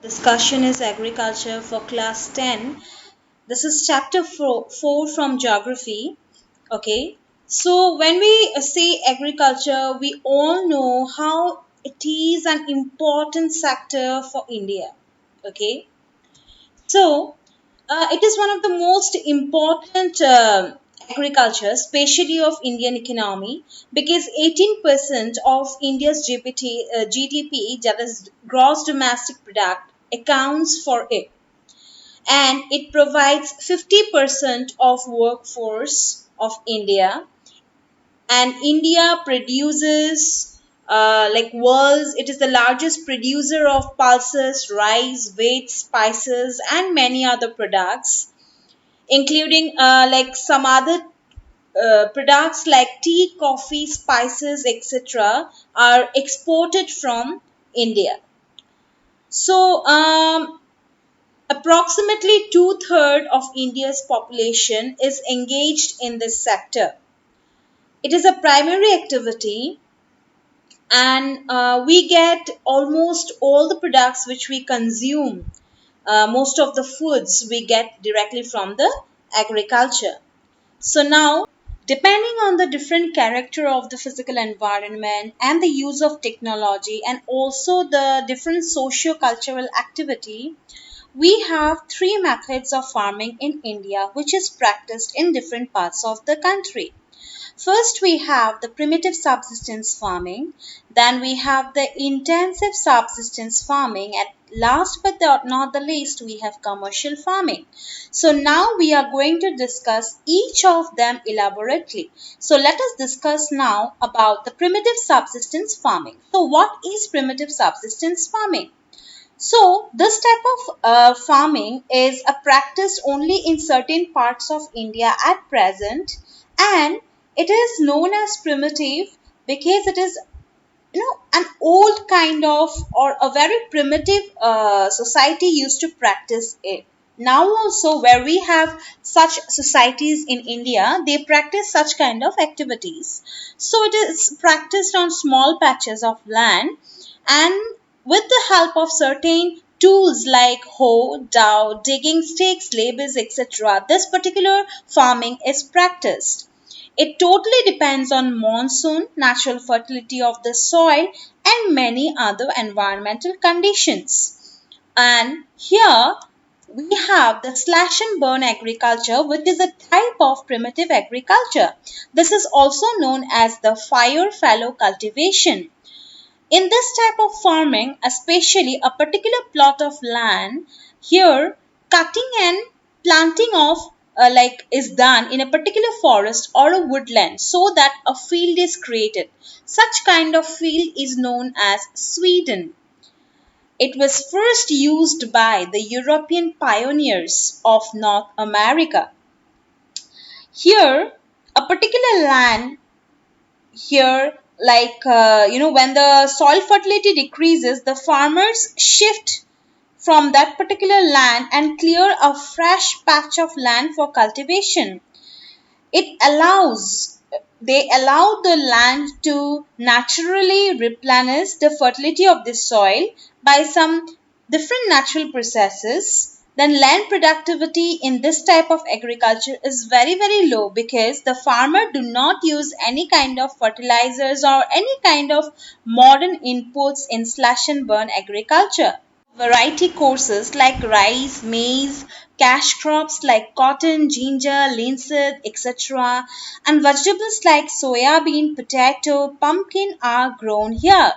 Discussion is agriculture for class 10. This is chapter 4 from geography. Okay. So when we say agriculture, we all know how it is an important sector for India. Okay. So, it is one of the most important agriculture, especially of Indian economy, because 18% of India's GDP, that is gross domestic product, accounts for it, and it provides 50% of workforce of India, and India produces like worlds. It is the largest producer of pulses, rice, wheat, spices, and many other products, including like some other products like tea, coffee, spices, etc., are exported from India. So, approximately two-thirds of India's population is engaged in this sector. It is a primary activity, and we get almost all the products which we consume. Most of the foods we get directly from the agriculture. So now, depending on the different character of the physical environment and the use of technology and also the different socio-cultural activity, we have three methods of farming in India which is practiced in different parts of the country. First, we have the primitive subsistence farming, then we have the intensive subsistence farming, and last but not the least, we have commercial farming. So, now we are going to discuss each of them elaborately. So, let us discuss now about the primitive subsistence farming. So, what is primitive subsistence farming? So, this type of farming is a practice only in certain parts of India at present, and it is known as primitive because it is an old kind of or a very primitive society used to practice it. Now also where we have such societies in India, they practice such kind of activities. So it is practiced on small patches of land, and with the help of certain tools like hoe, dowel, digging sticks, labors, etc., this particular farming is practiced. It totally depends on monsoon, natural fertility of the soil, and many other environmental conditions. And here we have the slash and burn agriculture, which is a type of primitive agriculture. This is also known as the fire fallow cultivation. In this type of farming, especially a particular plot of land, here cutting and planting of like is done in a particular forest or a woodland so that a field is created. Such kind of field is known as Sweden. It was first used by the European pioneers of North America. Here, a particular land here when the soil fertility decreases, the farmers shift from that particular land and clear a fresh patch of land for cultivation. It allows They allow the land to naturally replenish the fertility of the soil by some different natural processes. Then land productivity in this type of agriculture is very low because the farmer do not use any kind of fertilizers or any kind of modern inputs in slash and burn agriculture. Variety courses like rice, maize, cash crops like cotton, ginger, linseed, etc., and vegetables like soya bean, potato, pumpkin are grown here.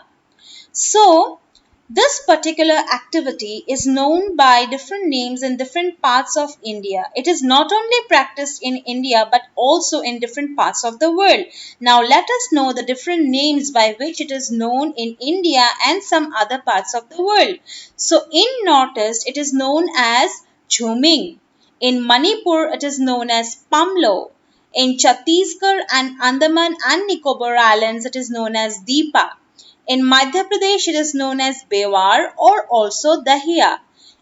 So, this particular activity is known by different names in different parts of India. It is not only practiced in India but also in different parts of the world. Now, let us know the different names by which it is known in India and some other parts of the world. So, in Northeast, it is known as Jhuming. In Manipur, it is known as Pamlo. In Chhattisgarh and Andaman and Nicobar Islands, it is known as Deepa. In Madhya Pradesh, it is known as Bewar or also Dahiya.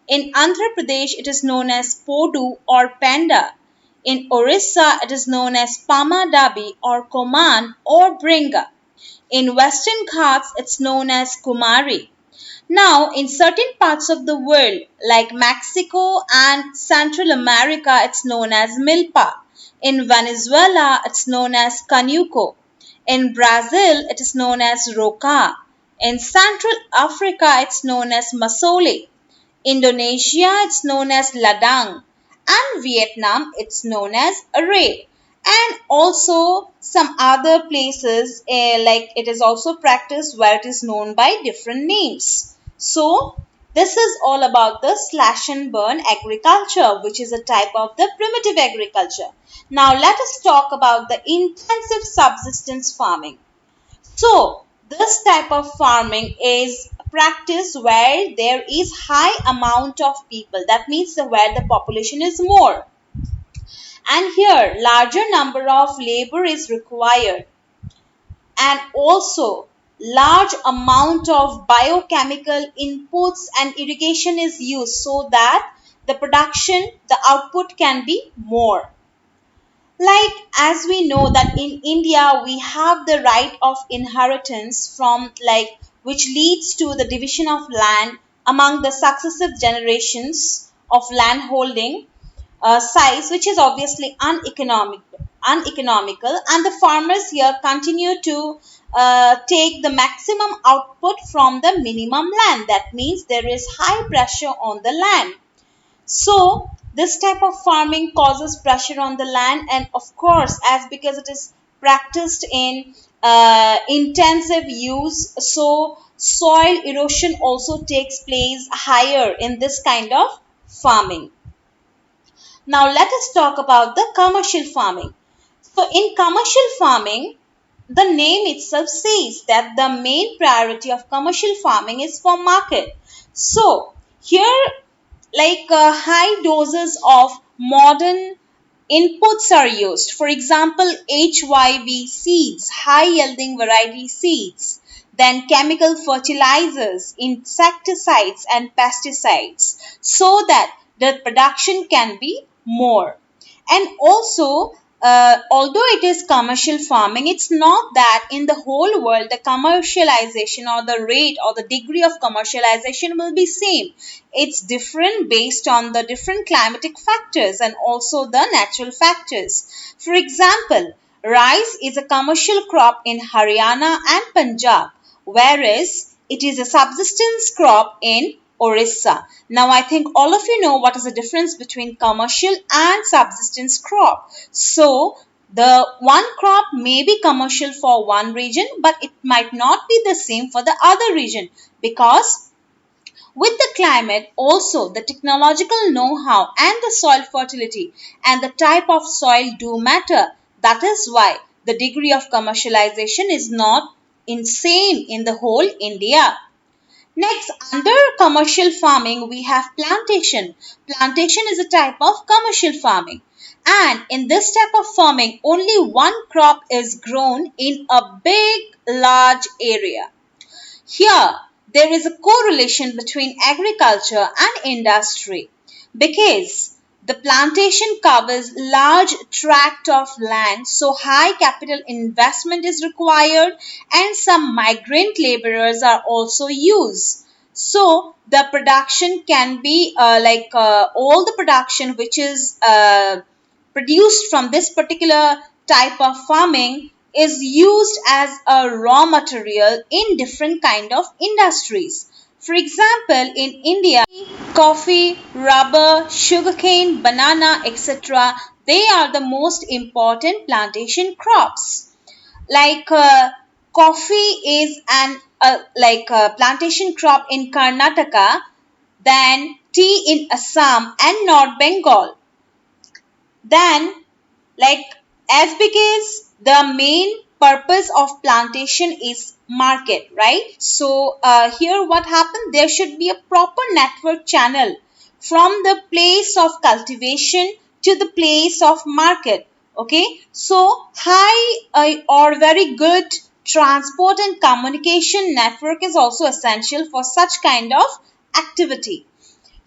In Andhra Pradesh, it is known as Podu or Panda. In Orissa, it is known as Pamadabi or Koman or Bringa. In Western Ghats, it's known as Kumari. Now, in certain parts of the world, like Mexico and Central America, it's known as milpa. In Venezuela, it's known as canuco. In Brazil, it is known as roca. In Central Africa, it's known as masole. Indonesia, it's known as ladang. And Vietnam, it's known as array. And also some other places, like it is also practiced where it is known by different names. So this is all about the slash and burn agriculture, which is a type of the primitive agriculture. Now let us talk about the intensive subsistence farming. So this type of farming is practice where there is high amount of people. That means where the population is more. And here larger number of labor is required, and also large amount of biochemical inputs and irrigation is used so that the production, the output can be more. Like as we know that in India we have the right of inheritance from, like, which leads to the division of land among the successive generations of land holding size, which is obviously uneconomical, and the farmers here continue to take the maximum output from the minimum land. That means there is high pressure on the land. So this type of farming causes pressure on the land, and of course, as because it is practiced in intensive use, so soil erosion also takes place higher in this kind of farming. Now let us talk about the commercial farming. So in commercial farming, the name itself says that the main priority of commercial farming is for market. So here, like high doses of modern inputs are used. For example, HYV seeds, high yielding variety seeds, then chemical fertilizers, insecticides and pesticides, so that the production can be more. And also, although it is commercial farming, it's not that in the whole world the commercialization or the rate or the degree of commercialization will be same. It's different based on the different climatic factors and also the natural factors. For example, rice is a commercial crop in Haryana and Punjab, whereas it is a subsistence crop in Orissa. Now, I think all of you know what is the difference between commercial and subsistence crop. So, the one crop may be commercial for one region, but it might not be the same for the other region, because with the climate, also the technological know-how and the soil fertility and the type of soil do matter. That is why the degree of commercialization is not in same in the whole India. Next, under commercial farming, we have plantation. Plantation is a type of commercial farming. And in this type of farming, only one crop is grown in a big, large area. Here, there is a correlation between agriculture and industry, because the plantation covers large tract of land, so high capital investment is required, and some migrant laborers are also used. So the production can be all the production which is produced from this particular type of farming is used as a raw material in different kind of industries. For example, in India, coffee, rubber, sugarcane, banana, etc., they are the most important plantation crops. Like coffee is an plantation crop in Karnataka, then tea in Assam and North Bengal. Then, like, as because the main purpose of plantation is market, right? So here what happened, there should be a proper network channel from the place of cultivation to the place of market. Okay, so high or very good transport and communication network is also essential for such kind of activity.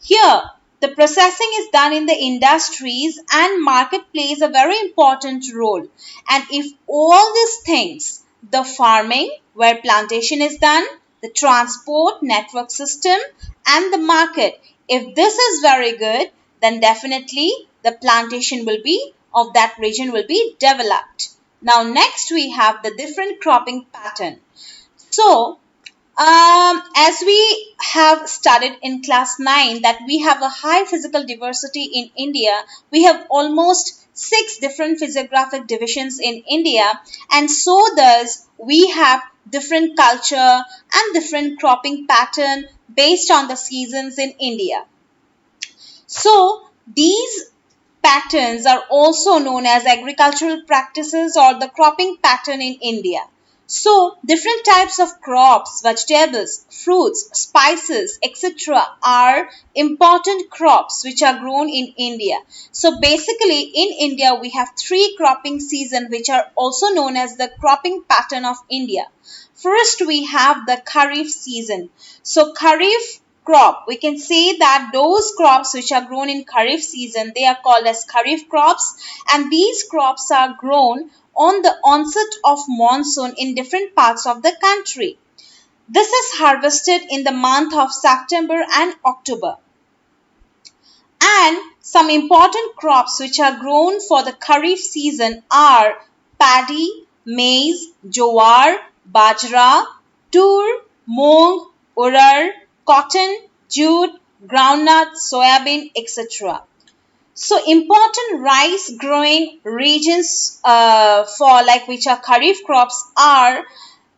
Here, the processing is done in the industries, and market plays a very important role. And if all these things, the farming where plantation is done, the transport network system, and the market. If this is very good, then definitely the plantation will be of that region will be developed. Now next we have the different cropping pattern. So as we have studied in class 9 that we have a high physical diversity in India, we have almost 6 different physiographic divisions in India, and so thus we have different culture and different cropping pattern based on the seasons in India. So these patterns are also known as agricultural practices or the cropping pattern in India. So different types of crops, vegetables, fruits, spices, etc. are important crops which are grown in India. So basically in India we have 3 cropping seasons which are also known as the cropping pattern of India. First we have the Kharif season. So Kharif crop, we can say that those crops which are grown in Kharif season, they are called as Kharif crops, and these crops are grown on the onset of monsoon in different parts of the country. This is harvested in the month of September and October. And some important crops which are grown for the Kharif season are paddy, maize, jowar, bajra, tur, moong, urad, cotton, jute, groundnut, soybean, etc. So important rice growing regions for like which are Kharif crops are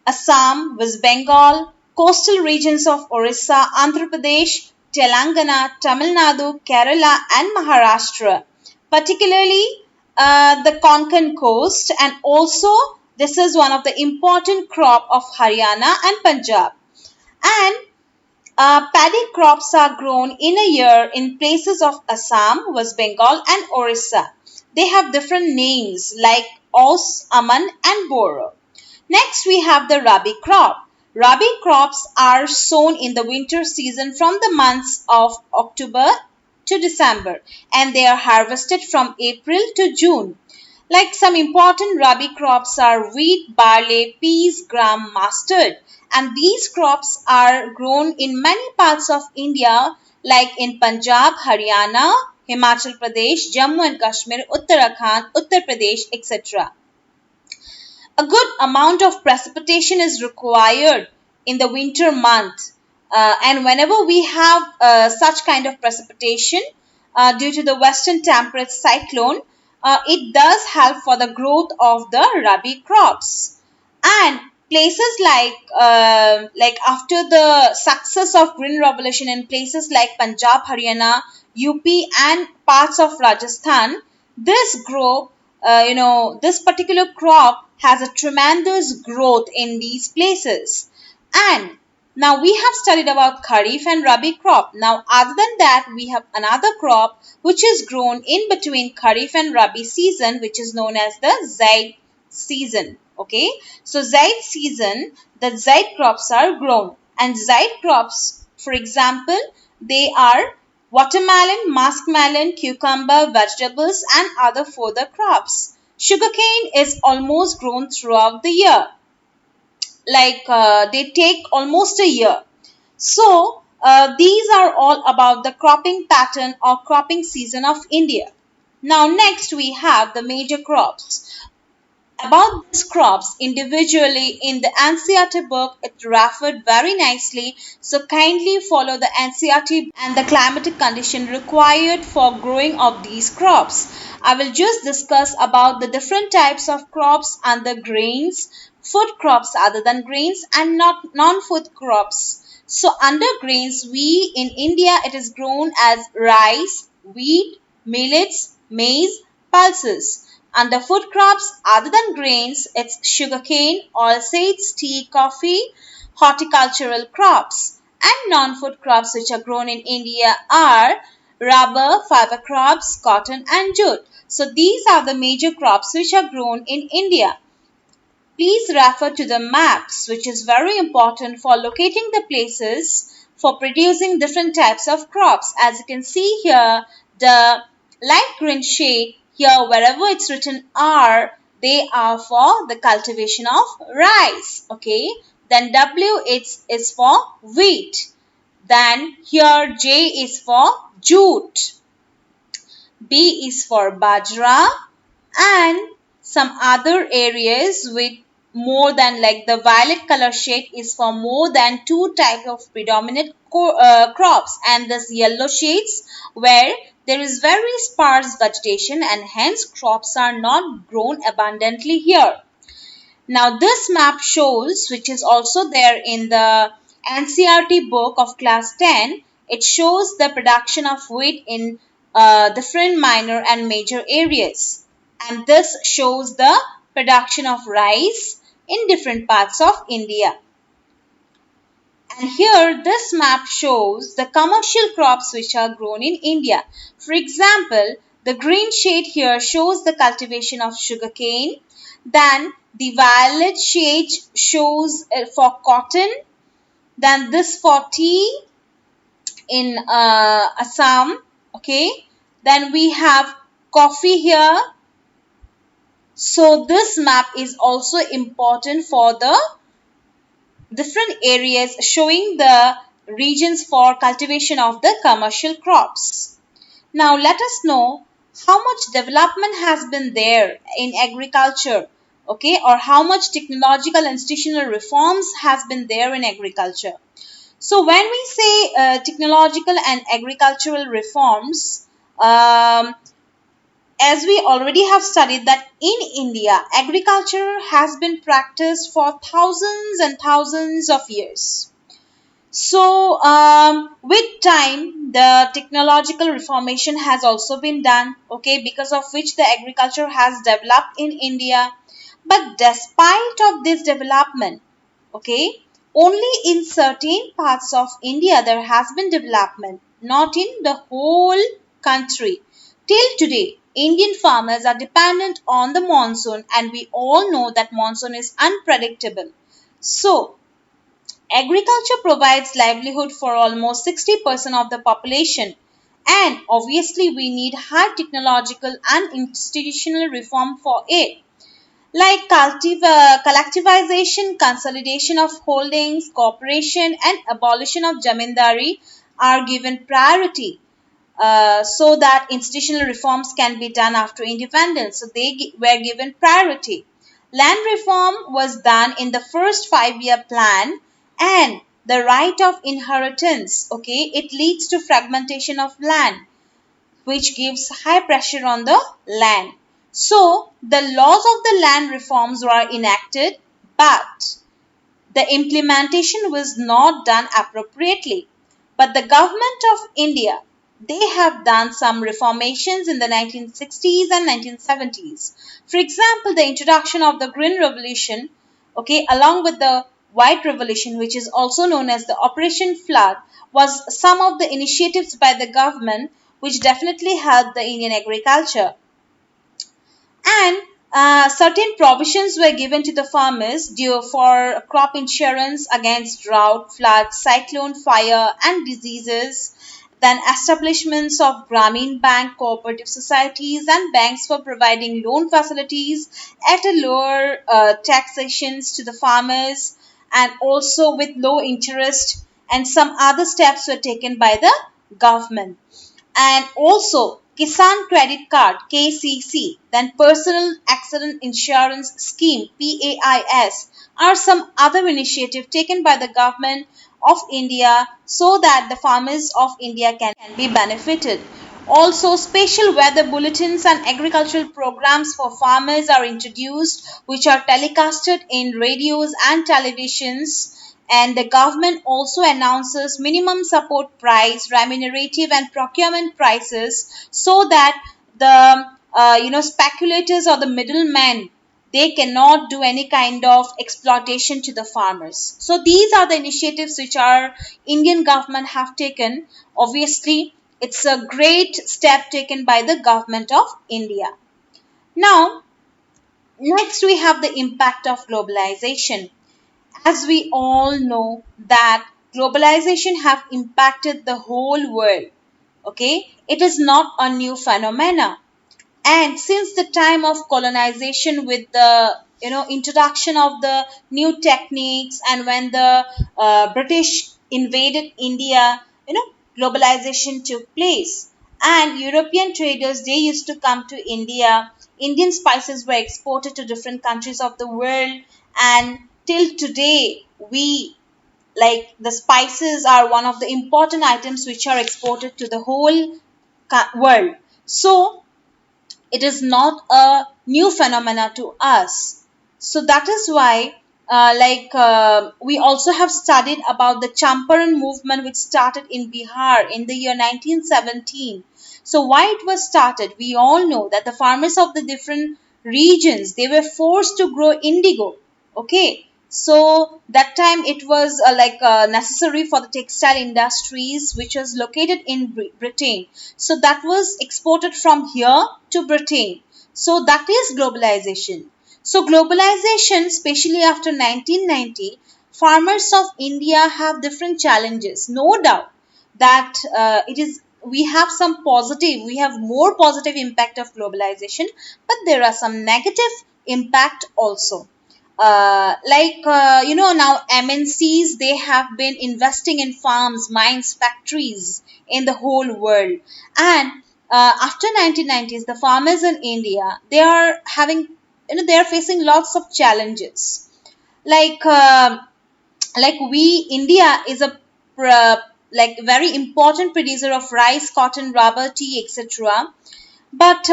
Assam, West Bengal, coastal regions of Orissa, Andhra Pradesh, Telangana, Tamil Nadu, Kerala, and Maharashtra, particularly the Konkan coast, and also this is one of the important crop of Haryana and Punjab. And paddy crops are grown in a year in places of Assam, West Bengal, and Orissa. They have different names like Os, Aman, and Boro. Next, we have the Rabi crop. Rabi crops are sown in the winter season from the months of October to December, and they are harvested from April to June. Like some important Rabi crops are wheat, barley, peas, gram, mustard. And these crops are grown in many parts of India like in Punjab, Haryana, Himachal Pradesh, Jammu and Kashmir, Uttarakhand, Uttar Pradesh, etc. A good amount of precipitation is required in the winter month. And whenever we have such kind of precipitation due to the western temperate cyclone, it does help for the growth of the rabi crops. And places like after the success of green revolution in places like Punjab, Haryana, UP, and parts of Rajasthan, this grow this particular crop has a tremendous growth in these places. And now we have studied about Kharif and Rabi crop. Now other than that, we have another crop which is grown in between Kharif and Rabi season, which is known as the Zaid season. Okay, so Zaid season, the Zaid crops are grown, and Zaid crops, for example, they are watermelon, muskmelon, cucumber, vegetables, and other further crops. Sugarcane is almost grown throughout the year. They take almost a year. So these are all about the cropping pattern or cropping season of India. Now next we have the major crops. About these crops individually in the NCERT book, it referred very nicely. So kindly follow the NCERT and the climatic condition required for growing of these crops. I will just discuss about the different types of crops under grains, food crops other than grains, and not non-food crops. So under grains, we in India, it is grown as rice, wheat, millets, maize, pulses. Under food crops other than grains, it's sugarcane, oilseeds, tea, coffee, horticultural crops. And non-food crops which are grown in India are rubber, fiber crops, cotton, and jute. So these are the major crops which are grown in India. Please refer to the maps, which is very important for locating the places for producing different types of crops. As you can see here, the light green shade here, wherever it's written R, they are for the cultivation of rice. Okay, then W is for wheat, then here J is for jute, B is for bajra, and some other areas with more than, like the violet color shade is for more than two types of predominant crops, and this yellow shades where there is very sparse vegetation and hence crops are not grown abundantly here. Now this map shows, which is also there in the NCERT book of class 10, it shows the production of wheat in different minor and major areas. And this shows the production of rice in different parts of India. And here this map shows the commercial crops which are grown in India. For example, the green shade here shows the cultivation of sugarcane. Then the violet shade shows for cotton. Then this for tea in Assam. Okay. Then we have coffee here. So this map is also important for the different areas showing the regions for cultivation of the commercial crops. Now let us know how much development has been there in agriculture, okay, or how much technological institutional reforms has been there in agriculture. So when we say technological and agricultural reforms, as we already have studied that in India, agriculture has been practiced for thousands and thousands of years. So, with time, the technological reformation has also been done, okay, because of which the agriculture has developed in India. But despite of this development, okay, only in certain parts of India there has been development, not in the whole country. Till today, Indian farmers are dependent on the monsoon, and we all know that monsoon is unpredictable. So, agriculture provides livelihood for almost 60% of the population, and obviously we need high technological and institutional reform for it. Like collectivization, consolidation of holdings, cooperation, and abolition of jamindari are given priority, so that institutional reforms can be done after independence. So they were given priority. Land reform was done in the first 5-year plan, and the right of inheritance, okay, it leads to fragmentation of land, which gives high pressure on the land. So the laws of the land reforms were enacted, but the implementation was not done appropriately. But the government of India, they have done some reformations in the 1960s and 1970s. For example, the introduction of the Green Revolution, okay, along with the White Revolution, which is also known as the Operation Flood, was some of the initiatives by the government which definitely helped the Indian agriculture. And certain provisions were given to the farmers due for crop insurance against drought, flood, cyclone, fire, and diseases. Then establishments of Grameen Bank, cooperative societies, and banks for providing loan facilities at a lower taxations to the farmers, and also with low interest, and some other steps were taken by the government. And also Kisan Credit Card KCC, then Personal Accident Insurance Scheme PAIS are some other initiative taken by the government of India so that the farmers of India can be benefited. Also, special weather bulletins and agricultural programs for farmers are introduced, which are telecasted in radios and televisions. And the government also announces minimum support price, remunerative and procurement prices, so that the speculators or the middlemen, they cannot do any kind of exploitation to the farmers. So these are the initiatives which our Indian government have taken. Obviously, it's a great step taken by the government of India. Now, next we have the impact of globalization. As we all know that globalization have impacted the whole world, okay, it is not a new phenomena. And since the time of colonization with the introduction of the new techniques, and when the British invaded India, you know globalization took place, and European traders, they used to come to India. Indian spices were exported to different countries of the world, and till today we, like, the spices are one of the important items which are exported to the whole world. So it is not a new phenomena to us. So that is why, we also have studied about the Champaran movement, which started in Bihar in the year 1917. So why it was started, we all know that the farmers of the different regions, they were forced to grow indigo. Okay, so that time it was necessary for the textile industries, which was located in Britain. So that was exported from here to Britain. So that is globalization. So globalization, especially after 1990, farmers of India have different challenges. No doubt that it is we have some positive, we have more positive impact of globalization, but there are some negative impact also. Now MNCs, they have been investing in farms, mines, factories in the whole world. And after 1990s, the farmers in India, they are having, they are facing lots of challenges. Like uh, like we, India is a very important producer of rice, cotton, rubber, tea, etc. But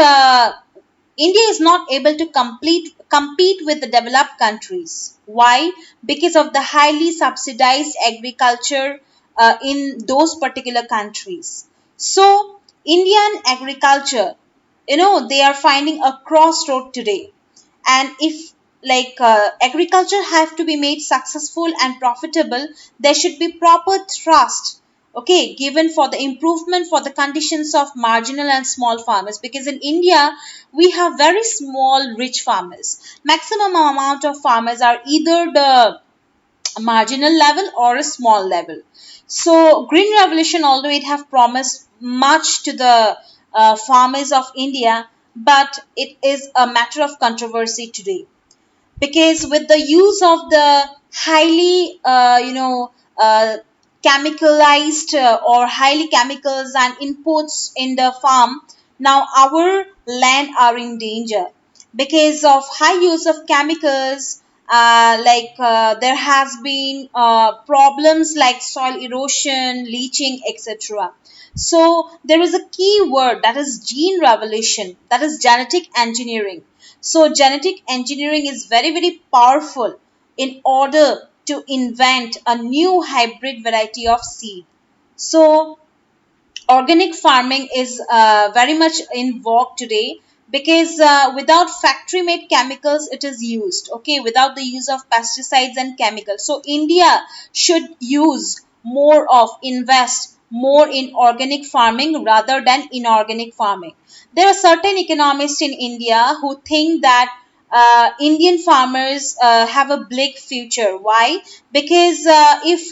India is not able to compete with the developed countries. Why? Because of the highly subsidized agriculture in those particular countries. So, Indian agriculture, they are finding a crossroad today. And if, agriculture have to be made successful and profitable, there should be proper trust, okay, given for the improvement for the conditions of marginal and small farmers, because in India we have very small rich farmers. Maximum amount of farmers are either the marginal level or a small level. So green revolution, although it have promised much to the farmers of India, but it is a matter of controversy today, because with the use of the highly chemicalized or highly chemicals and inputs in the farm, now our land are in danger because of high use of chemicals. There has been problems like soil erosion, leaching, etc. So there is a key word, that is gene revolution, that is genetic engineering. So genetic engineering is very, very powerful in order to invent a new hybrid variety of seed. So organic farming is very much in vogue today, because without factory made chemicals it is used, okay, without the use of pesticides and chemicals. So India should use more of, invest more in organic farming rather than inorganic farming. There are certain economists in India who think that Indian farmers have a bleak future. Why? Because if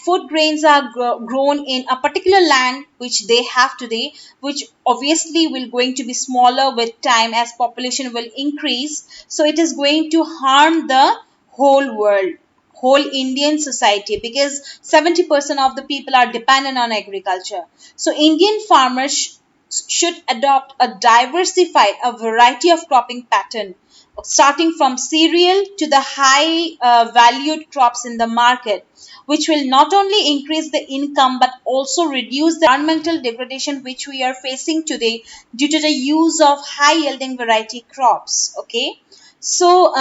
food grains are grown in a particular land which they have today, which obviously will going to be smaller with time as population will increase, so it is going to harm the whole world, whole Indian society, because 70% of the people are dependent on agriculture. So Indian farmers should adopt a diversified, a variety of cropping pattern, starting from cereal to the high valued crops in the market, which will not only increase the income but also reduce the environmental degradation which we are facing today due to the use of high yielding variety crops. Okay, so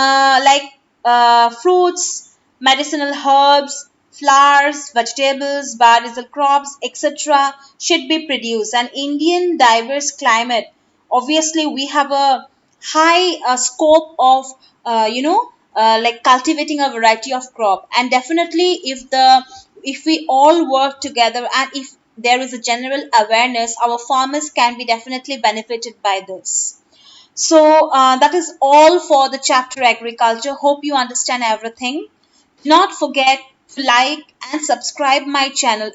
fruits, medicinal herbs, flowers, vegetables, biodiesel crops, etc. should be produced. And Indian diverse climate, obviously we have a high scope of cultivating a variety of crop. And definitely if we all work together, and if there is a general awareness, our farmers can be definitely benefited by this. So that is all for the chapter agriculture. Hope you understand everything. Do not forget to like and subscribe my channel.